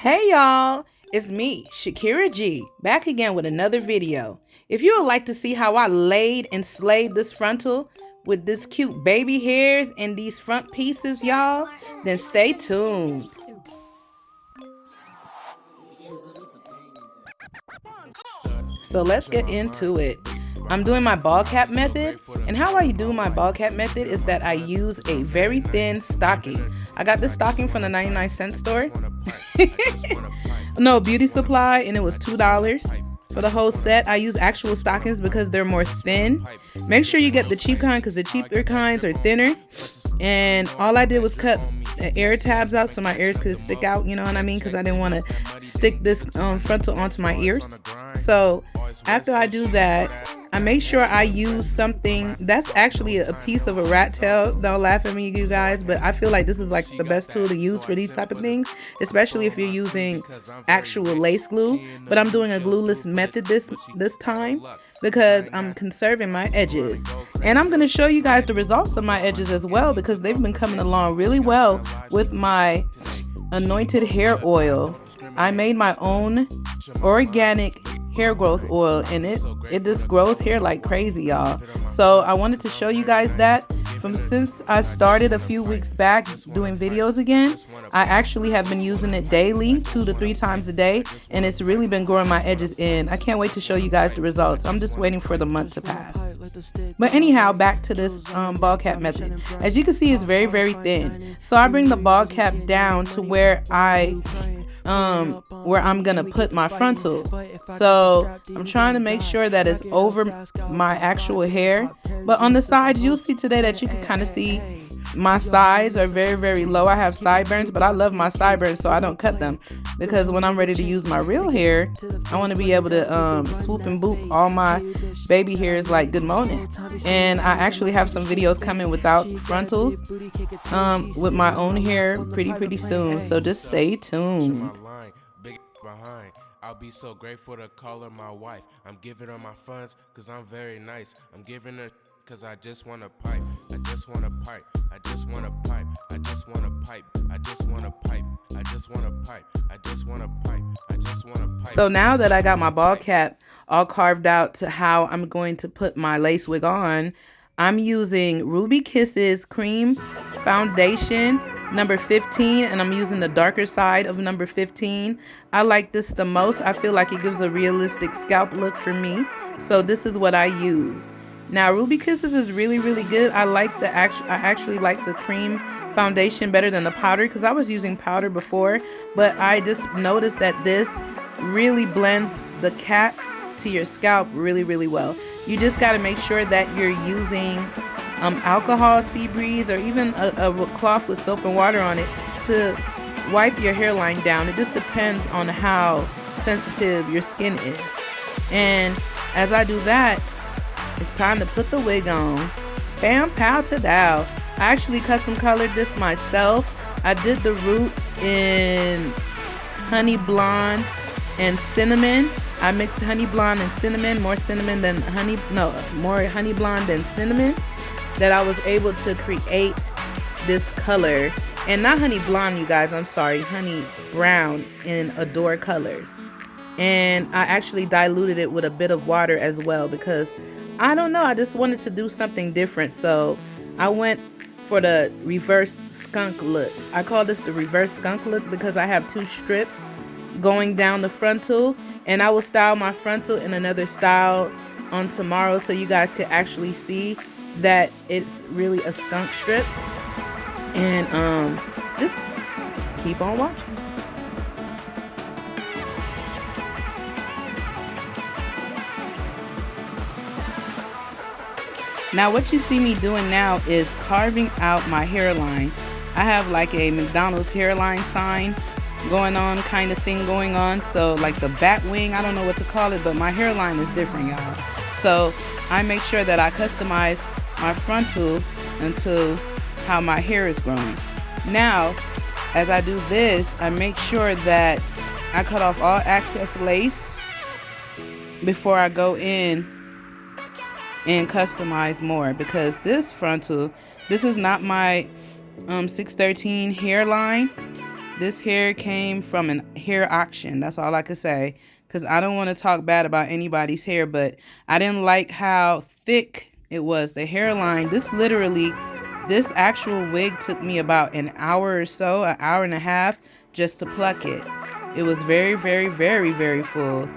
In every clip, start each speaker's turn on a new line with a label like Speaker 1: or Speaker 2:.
Speaker 1: Hey y'all, it's me, Shakira G, back again with another video. If you would like to see how I laid and slayed this frontal with this cute baby hairs and these front pieces, y'all, then stay tuned. So let's get into it. I'm doing my ball cap method, and how I do my ball cap method is that I use a very thin stocking. I got this stocking from the 99-cent store. No, beauty supply, and it was $2 for the whole set. I use actual stockings because they're more thin. Make sure you get the cheap kind because the cheaper kinds are thinner. And all I did was cut the air tabs out so my ears could stick out, you know what I mean? Because I didn't want to stick this frontal onto my ears. So after I do that, I make sure I use something that's actually a piece of a rat tail. Don't laugh at me, you guys, but I feel like this is like the best tool to use for these type of things, especially if you're using actual lace glue. But I'm doing a glueless method this time because I'm conserving my edges. And I'm going to show you guys the results of my edges as well because they've been coming along really well with my anointed hair oil. I made my own organic hair growth oil, and it just grows hair like crazy, y'all. So I wanted to show you guys that since I started a few weeks back doing videos again. I actually have been using it daily, 2 to 3 times a day, and it's really been growing my edges in. I can't wait to show you guys the results. I'm just waiting for the month to pass. But anyhow, back to this ball cap method. As you can see, it's very, very thin. So I bring the ball cap down to where I'm gonna put my frontal. So I'm trying to make sure that it's over my actual hair, but on the sides you'll see today that you can kind of see my sides are very, very low. I have sideburns, but I love my sideburns, so I don't cut them because when I'm ready to use my real hair, I want to be able to swoop and boop all my baby hairs like good morning. And I actually have some videos coming without frontals with my own hair pretty soon, so just stay tuned.
Speaker 2: I'll be so grateful to call her my wife. I'm giving her my funds cause I'm very nice. I'm giving her cause I just want a pipe. I just want a pipe. I just want a pipe. I just want a pipe. I just want a pipe. I just want a pipe. I just want a pipe. I just want a pipe.
Speaker 1: So now that I got my ball cap all carved out to how I'm going to put my lace wig on, I'm using Ruby Kisses Cream Foundation number 15, and I'm using the darker side of number 15. I like this the most. I feel like it gives a realistic scalp look for me, so this is what I use. Now Ruby Kisses is really good. I actually like the cream foundation better than the powder because I was using powder before, but I just noticed that this really blends the cap to your scalp really well. You just got to make sure that you're using alcohol, sea breeze, or even a cloth with soap and water on it to wipe your hairline down. It just depends on how sensitive your skin is. And as I do that, it's time to put the wig on. Bam, pow to dow. I actually custom colored this myself. I did the roots in honey blonde and cinnamon. I mixed honey blonde and cinnamon, more honey blonde than cinnamon, that I was able to create this color. And not honey blonde, you guys, I'm sorry, honey brown in Adore colors. And I actually diluted it with a bit of water as well because I don't know, I just wanted to do something different. So I went for the reverse skunk look. I call this the reverse skunk look because I have 2 strips going down the frontal, and I will style my frontal in another style on tomorrow so you guys could actually see that it's really a skunk strip. And just keep on watching. Now what you see me doing now is carving out my hairline. I have like a McDonald's hairline sign going on, kind of thing going on. So like the bat wing, I don't know what to call it, but my hairline is different, y'all. So I make sure that I customize my frontal into how my hair is growing. Now, as I do this, I make sure that I cut off all excess lace before I go in and customize more, because this frontal, this is not my 613 hairline. This hair came from a hair auction. That's all I could say. Because I don't want to talk bad about anybody's hair, but I didn't like how thick it was. The hairline, this actual wig took me about an hour or so, an hour and a half, just to pluck it. It was very, very, very, very full.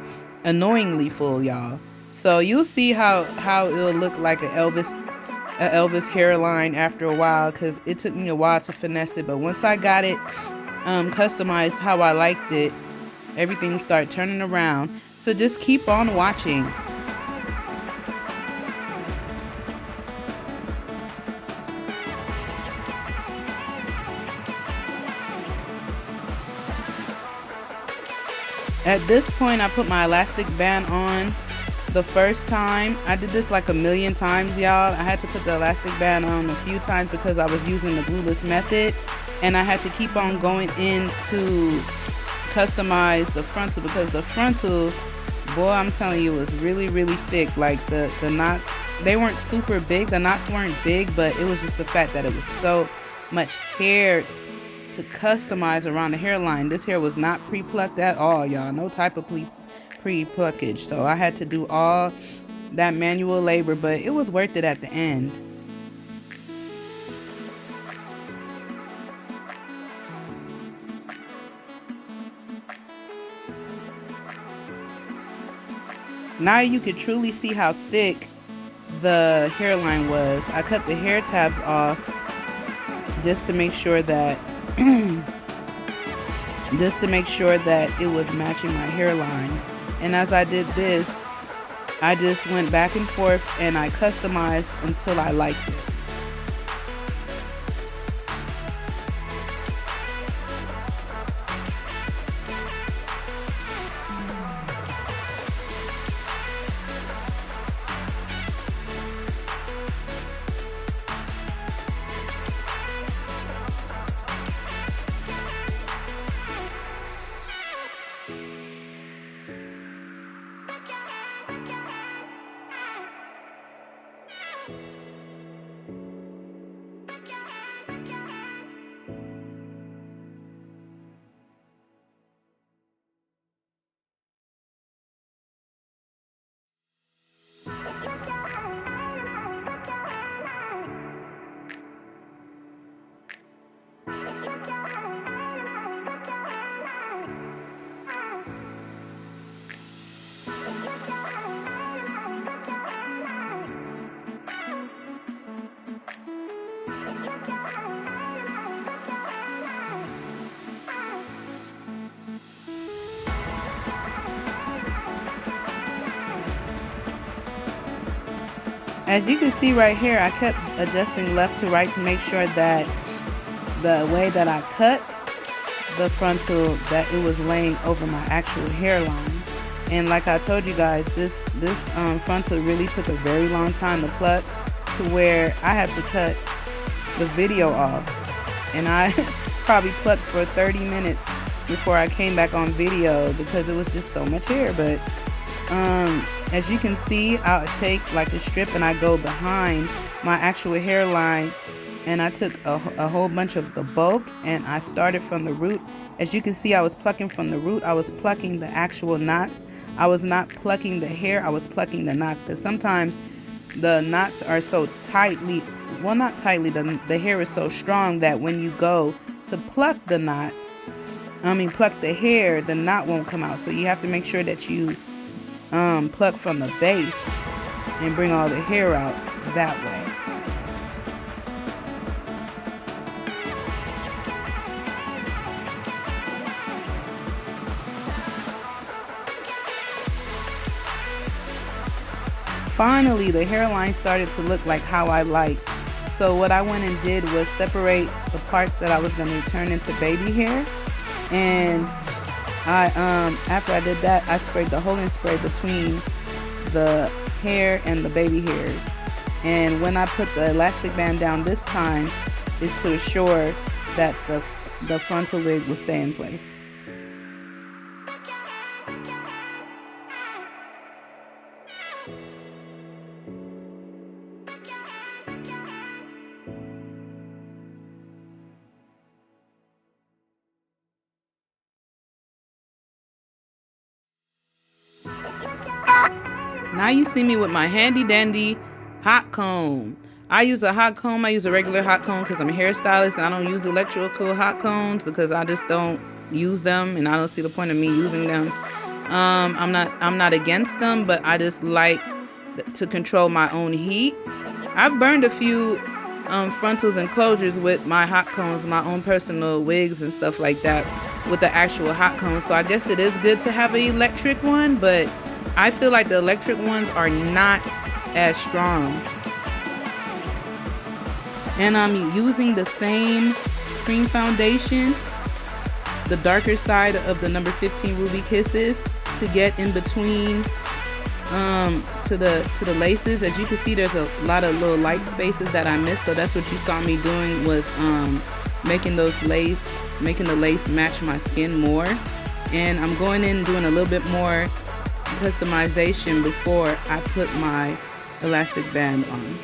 Speaker 1: Annoyingly full, y'all. So you'll see how it'll look like a Elvis hairline after a while, because it took me a while to finesse it. But once I got it customized how I liked it, everything started turning around. So just keep on watching. At this point, I put my elastic band on the first time. I did this like a million times, y'all. I had to put the elastic band on a few times because I was using the glueless method, and I had to keep on going in to customize the frontal, because the frontal, boy, I'm telling you, was really, really thick. Like the knots, they weren't super big. The knots weren't big, but it was just the fact that it was so much hair to customize around the hairline. This hair was not pre-plucked at all, y'all. No type of pre-pluckage. So I had to do all that manual labor, but it was worth it at the end. Now you could truly see how thick the hairline was. I cut the hair tabs off just to make sure that it was matching my hairline. And as I did this, I just went back and forth and I customized until I liked it. As you can see right here, I kept adjusting left to right to make sure that the way that I cut the frontal, that it was laying over my actual hairline. And like I told you guys, this frontal really took a very long time to pluck, to where I had to cut the video off. And I probably plucked for 30 minutes before I came back on video because it was just so much hair. But as you can see, I'll take like a strip and I go behind my actual hairline, and I took a whole bunch of the bulk and I started from the root. As you can see, I was plucking from the root. I was plucking the actual knots. I was not plucking the hair, I was plucking the knots, because sometimes the knots are so tightly, well, not tightly, the hair is so strong that when you go to pluck the knot, pluck the hair, the knot won't come out. So you have to make sure that you pluck from the base and bring all the hair out that way. Finally, the hairline started to look like how I like. So what I went and did was separate the parts that I was going to turn into baby hair, and after I did that, I sprayed the holding spray between the hair and the baby hairs. And when I put the elastic band down this time, is to assure that the frontal wig will stay in place. Now you see me with my handy dandy hot comb. I use a hot comb. I use a regular hot comb because I'm a hairstylist and I don't use electrical hot combs because I just don't use them and I don't see the point of me using them. I'm not against them, but I just like to control my own heat. I've burned a few frontals and closures with my hot combs, my own personal wigs and stuff like that with the actual hot combs. So I guess it is good to have an electric one, but I feel like the electric ones are not as strong. And I'm using the same cream foundation, the darker side of the number 15 Ruby Kisses, to get in between to the laces. As you can see, there's a lot of little light spaces that I missed, so that's what you saw me doing, was making the lace match my skin more. And I'm going in and doing a little bit more customization before I put my elastic band on.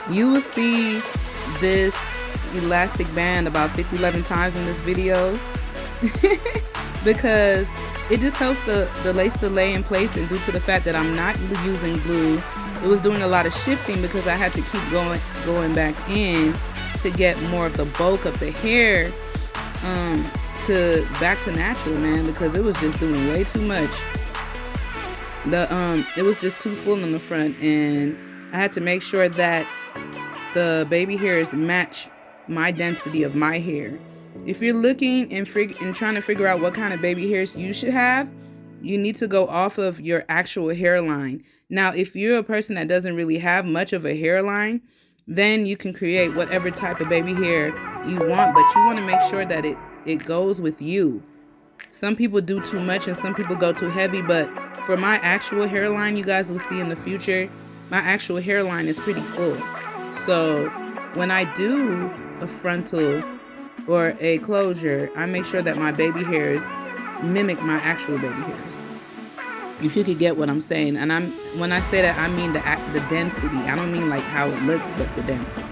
Speaker 1: You will see this elastic band about 11 times in this video because it just helps the lace to lay in place, and due to the fact that I'm not using glue, it was doing a lot of shifting because I had to keep going back in to get more of the bulk of the hair back to natural, man, because it was just doing way too much. It was just too full in the front, and I had to make sure that the baby hairs match my density of my hair. If you're looking and trying to figure out what kind of baby hairs you should have, you need to go off of your actual hairline. Now, if you're a person that doesn't really have much of a hairline, then you can create whatever type of baby hair you want, but you want to make sure that it goes with you. Some people do too much and some people go too heavy, but for my actual hairline, you guys will see in the future, my actual hairline is pretty full. So when I do a frontal or a closure, I make sure that my baby hairs mimic my actual baby hairs. If you could get what I'm saying. And when I say that, I mean the density. I don't mean like how it looks, but the density.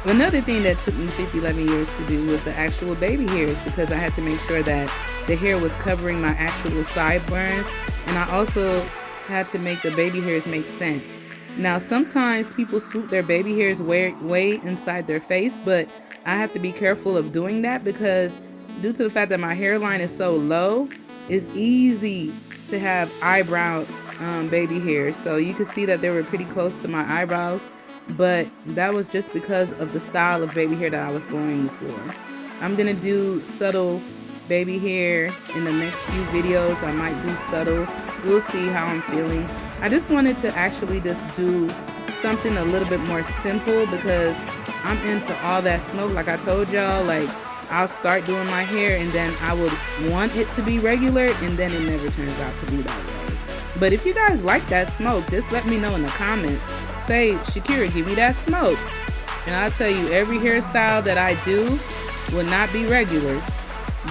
Speaker 1: Another thing that took me 11 years to do was the actual baby hairs, because I had to make sure that the hair was covering my actual sideburns, and I also had to make the baby hairs make sense. Now, sometimes people swoop their baby hairs way inside their face, but I have to be careful of doing that because due to the fact that my hairline is so low, it's easy to have eyebrow baby hairs. So you can see that they were pretty close to my eyebrows, but that was just because of the style of baby hair that I was going for. I'm gonna do subtle baby hair in the next few videos. I might do subtle. We'll see how I'm feeling. I just wanted to actually just do something a little bit more simple because I'm into all that smoke. Like I told y'all, like I'll start doing my hair and then I would want it to be regular, and then it never turns out to be that way. But if you guys like that smoke, just let me know in the comments. Say, Shakira, give me that smoke. And I'll tell you, every hairstyle that I do will not be regular.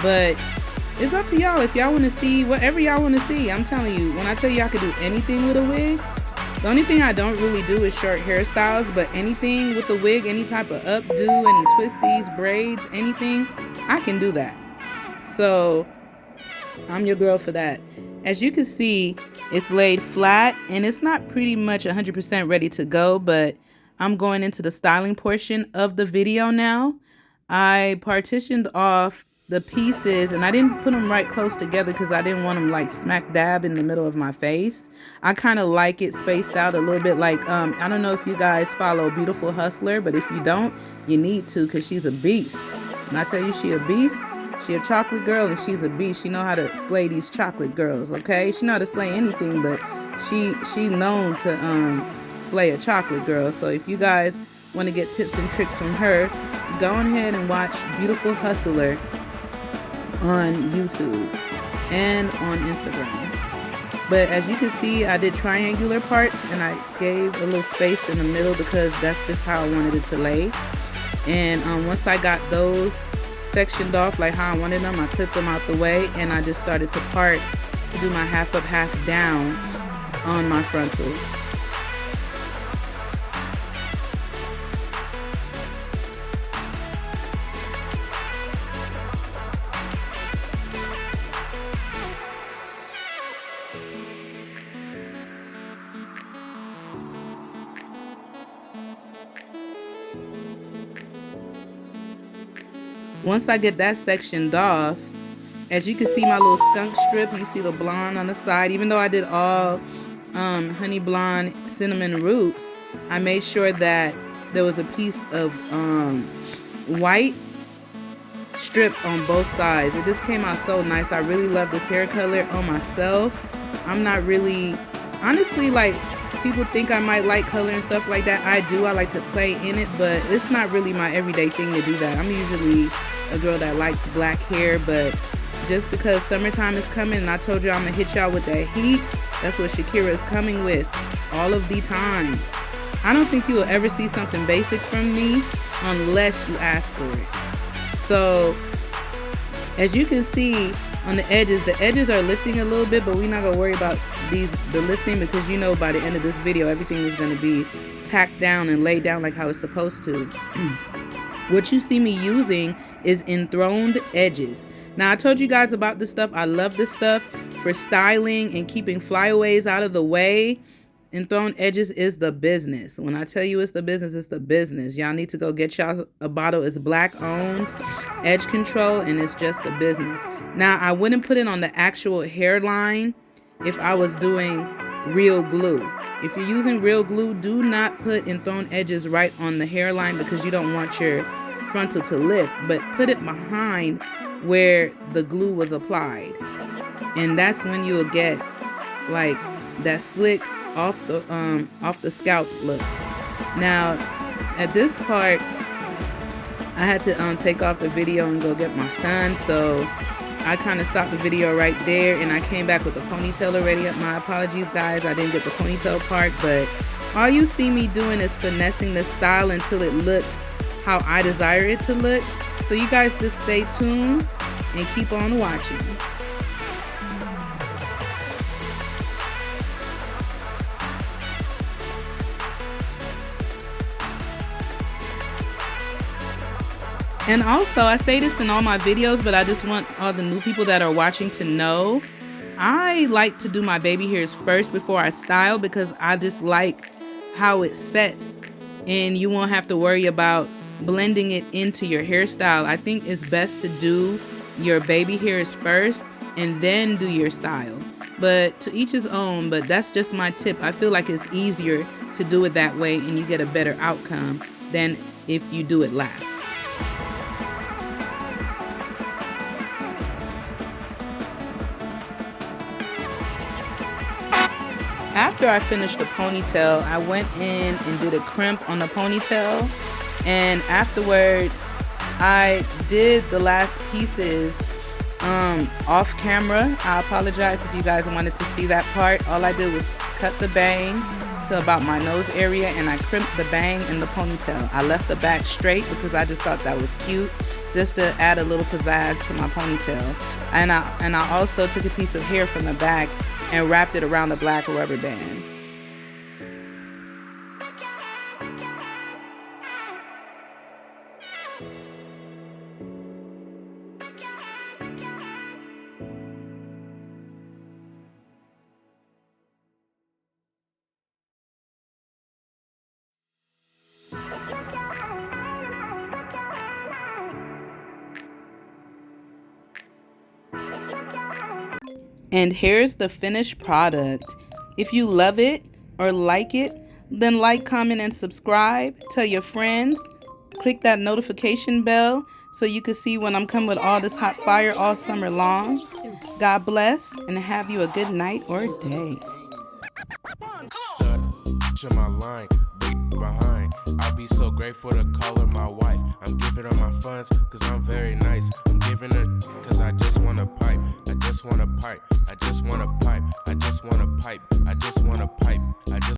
Speaker 1: But it's up to y'all if y'all want to see whatever y'all want to see. I'm telling you, when I tell you I could do anything with a wig, the only thing I don't really do is short hairstyles, but anything with the wig, any type of updo, any twisties, braids, anything, I can do that. So I'm your girl for that. As you can see, it's laid flat and it's not pretty much 100% ready to go, but I'm going into the styling portion of the video now. I partitioned off the pieces, and I didn't put them right close together because I didn't want them like smack dab in the middle of my face. I kind of like it spaced out a little bit. Like I don't know if you guys follow Beautiful Hustler, but if you don't, you need to, because she's a beast. And I tell you, she a beast. She a chocolate girl, and she's a beast. She know how to slay these chocolate girls. Okay, she know how to slay anything, but she known to slay a chocolate girl. So if you guys want to get tips and tricks from her, go ahead and watch Beautiful Hustler on YouTube and on Instagram. But as you can see, I did triangular parts, and I gave a little space in the middle because that's just how I wanted it to lay. And once I got those sectioned off like how I wanted them, I clipped them out the way, and I just started to part to do my half up, half down on my frontal. Once I get that sectioned off, as you can see my little skunk strip, you see the blonde on the side. Even though I did all honey blonde cinnamon roots, I made sure that there was a piece of white strip on both sides. It just came out so nice. I really love this hair color on myself. I'm not really, honestly, like, people think I might like color and stuff like that. I do. I like to play in it, but it's not really my everyday thing to do that. I'm usually a girl that likes black hair, but just because summertime is coming and I told you I'm gonna hit y'all with that heat, that's what Shakira is coming with all of the time. I don't think you will ever see something basic from me unless you ask for it. So as you can see on the edges are lifting a little bit, but we're not gonna worry about the lifting, because you know by the end of this video everything is gonna be tacked down and laid down like how it's supposed to. What you see me using is enthroned edges. Now, I told you guys about this stuff. I love this stuff for styling and keeping flyaways out of the way. Enthroned edges is the business. When I tell you it's the business, it's the business. Y'all need to go get y'all a bottle. It's black owned, edge control, and it's just the business. Now, I wouldn't put it on the actual hairline if I was doing real glue. If you're using real glue, do not put enthroned edges right on the hairline because you don't want your frontal to lift, but put it behind where the glue was applied, and that's when you'll get like that slick off the scalp look. Now at this part I had to take off the video and go get my son, so I kind of stopped the video right there, and I came back with the ponytail already. My apologies guys, I didn't get the ponytail part, but all you see me doing is finessing the style until it looks how I desire it to look. So you guys just stay tuned and keep on watching. And also, I say this in all my videos, but I just want all the new people that are watching to know, I like to do my baby hairs first before I style, because I just like how it sets and you won't have to worry about blending it into your hairstyle. I think it's best to do your baby hairs first and then do your style. But to each his own, but that's just my tip. I feel like it's easier to do it that way and you get a better outcome than if you do it last. After I finished the ponytail, I went in and did a crimp on the ponytail, and afterwards I did the last pieces off camera. I apologize if you guys wanted to see that part. All I did was cut the bang to about my nose area, and I crimped the bang in the ponytail. I left the back straight because I just thought that was cute, just to add a little pizzazz to my ponytail. And I also took a piece of hair from the back and wrapped it around the black rubber band. And here's the finished product. If you love it or like it, then like, comment, and subscribe. Tell your friends. Click that notification bell so you can see when I'm coming with all this hot fire all summer long. God bless and have you a good night or day.
Speaker 2: Stud in my line, big behind. I'll be so grateful to call her my wife. I'm giving her my funds, cause I'm very nice. I'm giving her cause I just wanna pipe. I just wanna pipe. I just wanna pipe. I just wanna pipe. I just wanna pipe. I just